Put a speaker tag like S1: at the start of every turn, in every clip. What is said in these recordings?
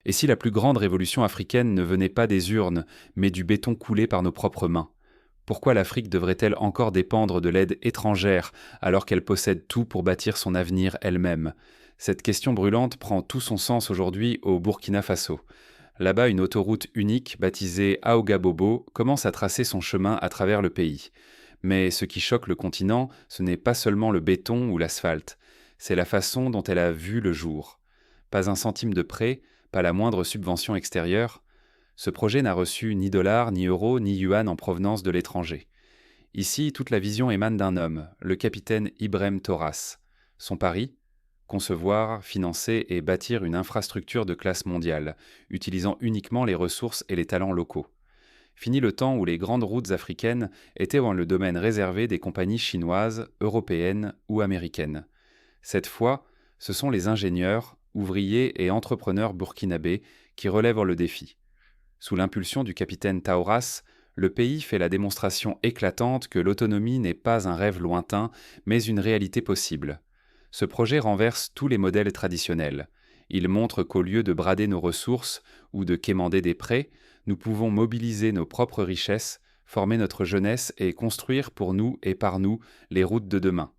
S1: Et si la plus grande révolution africaine ne venait pas des urnes, mais du béton coulé par nos propres mains? Pourquoi l'Afrique devrait-elle encore dépendre de l'aide étrangère alors qu'elle possède tout pour bâtir son avenir elle-même? Cette question brûlante prend tout son sens aujourd'hui au Burkina Faso. Là-bas, une autoroute unique, baptisée Aouga-Bobo, commence à tracer son chemin à travers le pays. Mais ce qui choque le continent, ce n'est pas seulement le béton ou l'asphalte, c'est la façon dont elle a vu le jour. Pas un centime de prêt, pas la moindre subvention extérieure. Ce projet n'a reçu ni dollars, ni euros, ni yuan en provenance de l'étranger. Ici, toute la vision émane d'un homme, le capitaine Ibrahim Torras. Son pari? Concevoir, financer et bâtir une infrastructure de classe mondiale, utilisant uniquement les ressources et les talents locaux. Fini le temps où les grandes routes africaines étaient dans le domaine réservé des compagnies chinoises, européennes ou américaines. Cette fois, ce sont les ingénieurs, ouvriers et entrepreneurs burkinabés qui relèvent le défi. Sous l'impulsion du capitaine Taoras, le pays fait la démonstration éclatante que l'autonomie n'est pas un rêve lointain, mais une réalité possible. Ce projet renverse tous les modèles traditionnels. Il montre qu'au lieu de brader nos ressources ou de quémander des prêts, nous pouvons mobiliser nos propres richesses, former notre jeunesse et construire pour nous et par nous les routes de demain.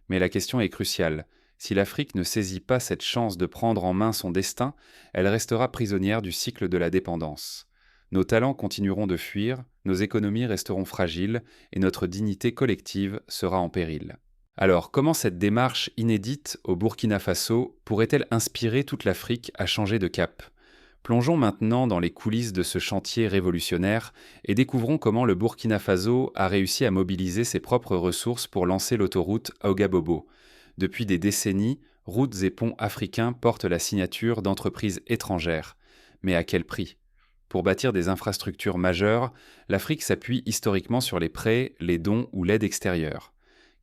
S1: Mais la question est cruciale. Si l'Afrique ne saisit pas cette chance de prendre en main son destin, elle restera prisonnière du cycle de la dépendance. Nos talents continueront de fuir, nos économies resteront fragiles et notre dignité collective sera en péril. Alors, comment cette démarche inédite au Burkina Faso pourrait-elle inspirer toute l'Afrique à changer de cap? Plongeons maintenant dans les coulisses de ce chantier révolutionnaire et découvrons comment le Burkina Faso a réussi à mobiliser ses propres ressources pour lancer l'autoroute Ouagabobo. Depuis des décennies, routes et ponts africains portent la signature d'entreprises étrangères. Mais à quel prix? Pour bâtir des infrastructures majeures, l'Afrique s'appuie historiquement sur les prêts, les dons ou l'aide extérieure.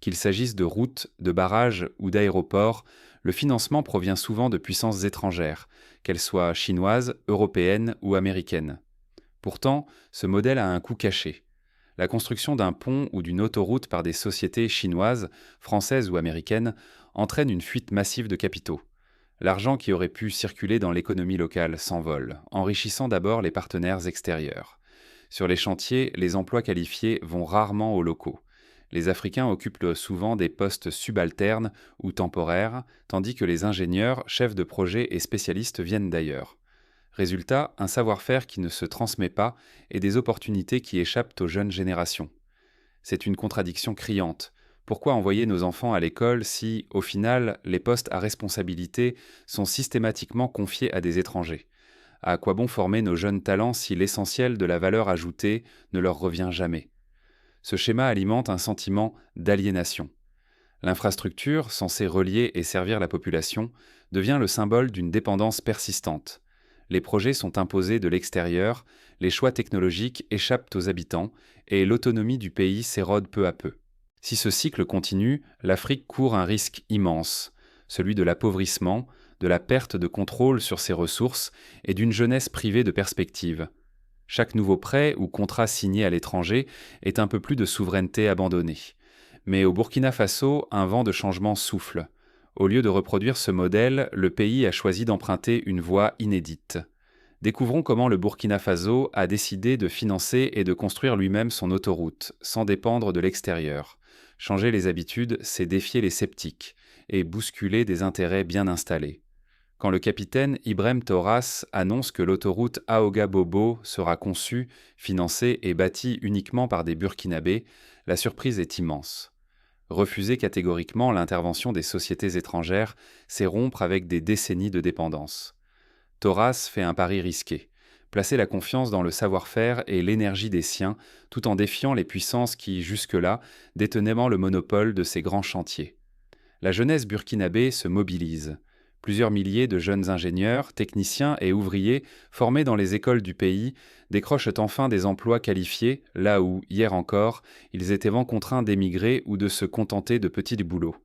S1: Qu'il s'agisse de routes, de barrages ou d'aéroports, le financement provient souvent de puissances étrangères, qu'elles soient chinoises, européennes ou américaines. Pourtant, ce modèle a un coût caché. La construction d'un pont ou d'une autoroute par des sociétés chinoises, françaises ou américaines entraîne une fuite massive de capitaux. L'argent qui aurait pu circuler dans l'économie locale s'envole, enrichissant d'abord les partenaires extérieurs. Sur les chantiers, les emplois qualifiés vont rarement aux locaux. Les Africains occupent souvent des postes subalternes ou temporaires, tandis que les ingénieurs, chefs de projet et spécialistes viennent d'ailleurs. Résultat, un savoir-faire qui ne se transmet pas et des opportunités qui échappent aux jeunes générations. C'est une contradiction criante. Pourquoi envoyer nos enfants à l'école si, au final, les postes à responsabilité sont systématiquement confiés à des étrangers? À quoi bon former nos jeunes talents si l'essentiel de la valeur ajoutée ne leur revient jamais? Ce schéma alimente un sentiment d'aliénation. L'infrastructure, censée relier et servir la population, devient le symbole d'une dépendance persistante. Les projets sont imposés de l'extérieur, les choix technologiques échappent aux habitants et l'autonomie du pays s'érode peu à peu. Si ce cycle continue, l'Afrique court un risque immense, celui de l'appauvrissement, de la perte de contrôle sur ses ressources et d'une jeunesse privée de perspectives. Chaque nouveau prêt ou contrat signé à l'étranger est un peu plus de souveraineté abandonnée. Mais au Burkina Faso, un vent de changement souffle. Au lieu de reproduire ce modèle, le pays a choisi d'emprunter une voie inédite. Découvrons comment le Burkina Faso a décidé de financer et de construire lui-même son autoroute, sans dépendre de l'extérieur. Changer les habitudes, c'est défier les sceptiques et bousculer des intérêts bien installés. Quand le capitaine Ibrahim Torras annonce que l'autoroute Aouga-Bobo sera conçue, financée et bâtie uniquement par des Burkinabés, la surprise est immense. Refuser catégoriquement l'intervention des sociétés étrangères, c'est rompre avec des décennies de dépendance. Torras fait un pari risqué, placer la confiance dans le savoir-faire et l'énergie des siens, tout en défiant les puissances qui, jusque-là, détenaient le monopole de ces grands chantiers. La jeunesse burkinabé se mobilise. Plusieurs milliers de jeunes ingénieurs, techniciens et ouvriers formés dans les écoles du pays décrochent enfin des emplois qualifiés, là où, hier encore, ils étaient contraints d'émigrer ou de se contenter de petits boulots.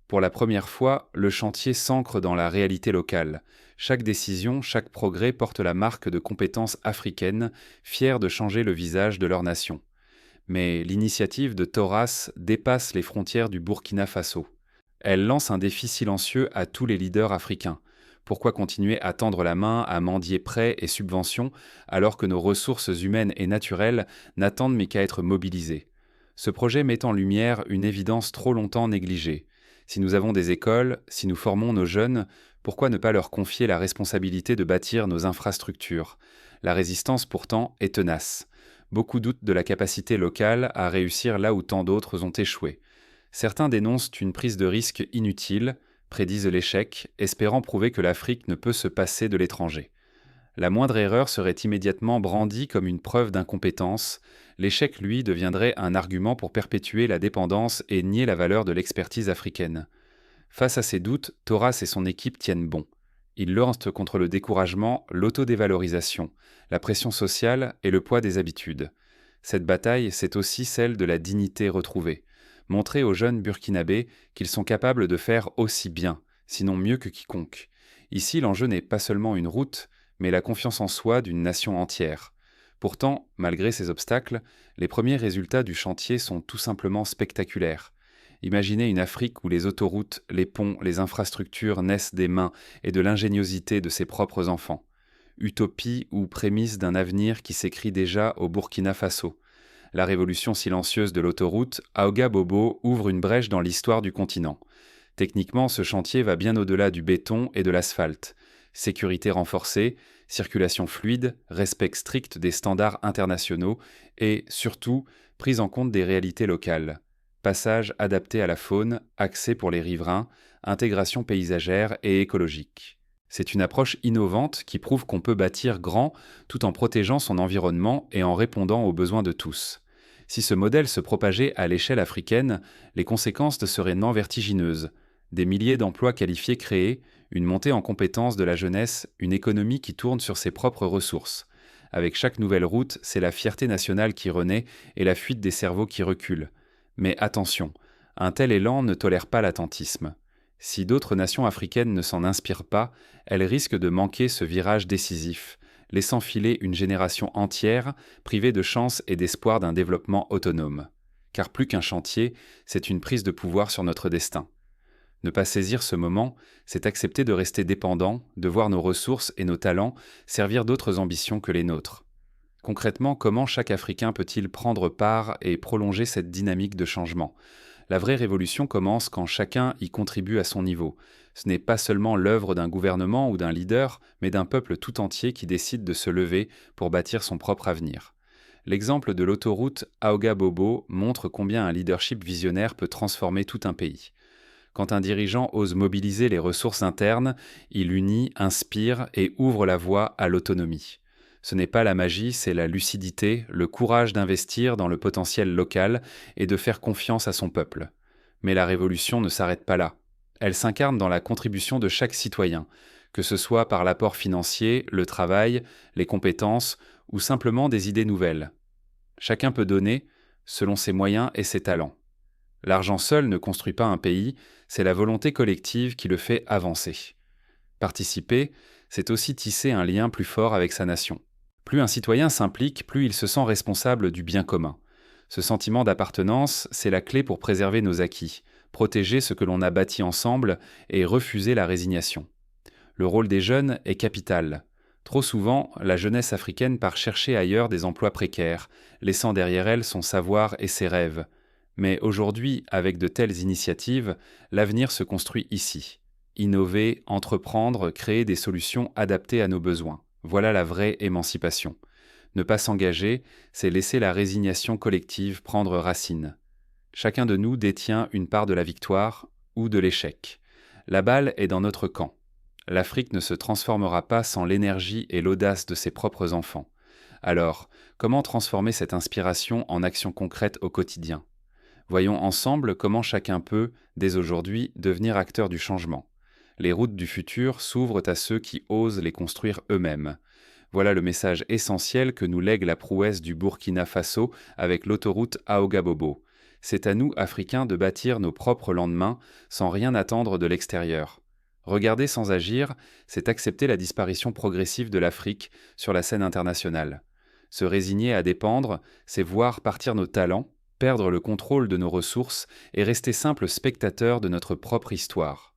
S1: Pour la première fois, le chantier s'ancre dans la réalité locale. Chaque décision, chaque progrès porte la marque de compétences africaines, fières de changer le visage de leur nation. Mais l'initiative de Torras dépasse les frontières du Burkina Faso. Elle lance un défi silencieux à tous les leaders africains. Pourquoi continuer à tendre la main, à mendier prêts et subventions, alors que nos ressources humaines et naturelles n'attendent mais qu'à être mobilisées? Ce projet met en lumière une évidence trop longtemps négligée. Si nous avons des écoles, si nous formons nos jeunes, pourquoi ne pas leur confier la responsabilité de bâtir nos infrastructures? La résistance pourtant est tenace. Beaucoup doutent de la capacité locale à réussir là où tant d'autres ont échoué. Certains dénoncent une prise de risque inutile, prédisent l'échec, espérant prouver que l'Afrique ne peut se passer de l'étranger. La moindre erreur serait immédiatement brandie comme une preuve d'incompétence. L'échec, lui, deviendrait un argument pour perpétuer la dépendance et nier la valeur de l'expertise africaine. Face à ces doutes, Thoras et son équipe tiennent bon. Ils lorgnent contre le découragement, l'autodévalorisation, la pression sociale et le poids des habitudes. Cette bataille, c'est aussi celle de la dignité retrouvée. Montrer aux jeunes burkinabés qu'ils sont capables de faire aussi bien, sinon mieux que quiconque. Ici, l'enjeu n'est pas seulement une route, mais la confiance en soi d'une nation entière. Pourtant, malgré ces obstacles, les premiers résultats du chantier sont tout simplement spectaculaires. Imaginez une Afrique où les autoroutes, les ponts, les infrastructures naissent des mains et de l'ingéniosité de ses propres enfants. Utopie ou prémisse d'un avenir qui s'écrit déjà au Burkina Faso. La révolution silencieuse de l'autoroute, Aouga Bobo ouvre une brèche dans l'histoire du continent. Techniquement, ce chantier va bien au-delà du béton et de l'asphalte. Sécurité renforcée, circulation fluide, respect strict des standards internationaux et, surtout, prise en compte des réalités locales. Passage adapté à la faune, accès pour les riverains, intégration paysagère et écologique. C'est une approche innovante qui prouve qu'on peut bâtir grand tout en protégeant son environnement et en répondant aux besoins de tous. Si ce modèle se propageait à l'échelle africaine, les conséquences seraient non vertigineuses. Des milliers d'emplois qualifiés créés, une montée en compétences de la jeunesse, une économie qui tourne sur ses propres ressources. Avec chaque nouvelle route, c'est la fierté nationale qui renaît et la fuite des cerveaux qui reculent. Mais attention, un tel élan ne tolère pas l'attentisme. Si d'autres nations africaines ne s'en inspirent pas, elles risquent de manquer ce virage décisif, laissant filer une génération entière privée de chance et d'espoir d'un développement autonome. Car plus qu'un chantier, c'est une prise de pouvoir sur notre destin. Ne pas saisir ce moment, c'est accepter de rester dépendant, de voir nos ressources et nos talents servir d'autres ambitions que les nôtres. Concrètement, comment chaque Africain peut-il prendre part et prolonger cette dynamique de changement? La vraie révolution commence quand chacun y contribue à son niveau. Ce n'est pas seulement l'œuvre d'un gouvernement ou d'un leader, mais d'un peuple tout entier qui décide de se lever pour bâtir son propre avenir. L'exemple de l'autoroute Aouga-Bobo montre combien un leadership visionnaire peut transformer tout un pays. Quand un dirigeant ose mobiliser les ressources internes, il unit, inspire et ouvre la voie à l'autonomie. Ce n'est pas la magie, c'est la lucidité, le courage d'investir dans le potentiel local et de faire confiance à son peuple. Mais la révolution ne s'arrête pas là. Elle s'incarne dans la contribution de chaque citoyen, que ce soit par l'apport financier, le travail, les compétences ou simplement des idées nouvelles. Chacun peut donner selon ses moyens et ses talents. L'argent seul ne construit pas un pays, c'est la volonté collective qui le fait avancer. Participer, c'est aussi tisser un lien plus fort avec sa nation. Plus un citoyen s'implique, plus il se sent responsable du bien commun. Ce sentiment d'appartenance, c'est la clé pour préserver nos acquis, protéger ce que l'on a bâti ensemble et refuser la résignation. Le rôle des jeunes est capital. Trop souvent, la jeunesse africaine part chercher ailleurs des emplois précaires, laissant derrière elle son savoir et ses rêves. Mais aujourd'hui, avec de telles initiatives, l'avenir se construit ici. Innover, entreprendre, créer des solutions adaptées à nos besoins. Voilà la vraie émancipation. Ne pas s'engager, c'est laisser la résignation collective prendre racine. Chacun de nous détient une part de la victoire ou de l'échec. La balle est dans notre camp. L'Afrique ne se transformera pas sans l'énergie et l'audace de ses propres enfants. Alors, comment transformer cette inspiration en action concrète au quotidien ? Voyons ensemble comment chacun peut, dès aujourd'hui, devenir acteur du changement. Les routes du futur s'ouvrent à ceux qui osent les construire eux-mêmes. Voilà le message essentiel que nous lègue la prouesse du Burkina Faso avec l'autoroute Aouga-Bobo. C'est à nous, Africains, de bâtir nos propres lendemains sans rien attendre de l'extérieur. Regarder sans agir, c'est accepter la disparition progressive de l'Afrique sur la scène internationale. Se résigner à dépendre, c'est voir partir nos talents, perdre le contrôle de nos ressources et rester simple spectateur de notre propre histoire.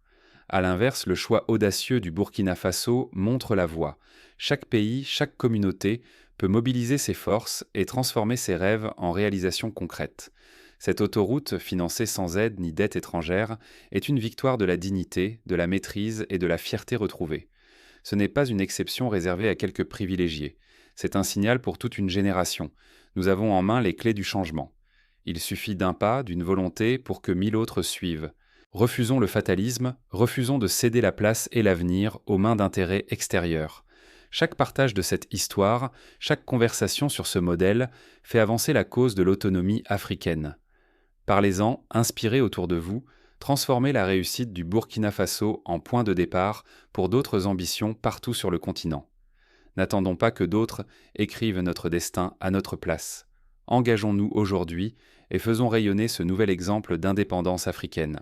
S1: À l'inverse, le choix audacieux du Burkina Faso montre la voie. Chaque pays, chaque communauté peut mobiliser ses forces et transformer ses rêves en réalisations concrètes. Cette autoroute, financée sans aide ni dette étrangère, est une victoire de la dignité, de la maîtrise et de la fierté retrouvée. Ce n'est pas une exception réservée à quelques privilégiés. C'est un signal pour toute une génération. Nous avons en main les clés du changement. Il suffit d'un pas, d'une volonté pour que 1000 autres suivent. Refusons le fatalisme, refusons de céder la place et l'avenir aux mains d'intérêts extérieurs. Chaque partage de cette histoire, chaque conversation sur ce modèle fait avancer la cause de l'autonomie africaine. Parlez-en, inspirez autour de vous, transformez la réussite du Burkina Faso en point de départ pour d'autres ambitions partout sur le continent. N'attendons pas que d'autres écrivent notre destin à notre place. Engageons-nous aujourd'hui et faisons rayonner ce nouvel exemple d'indépendance africaine.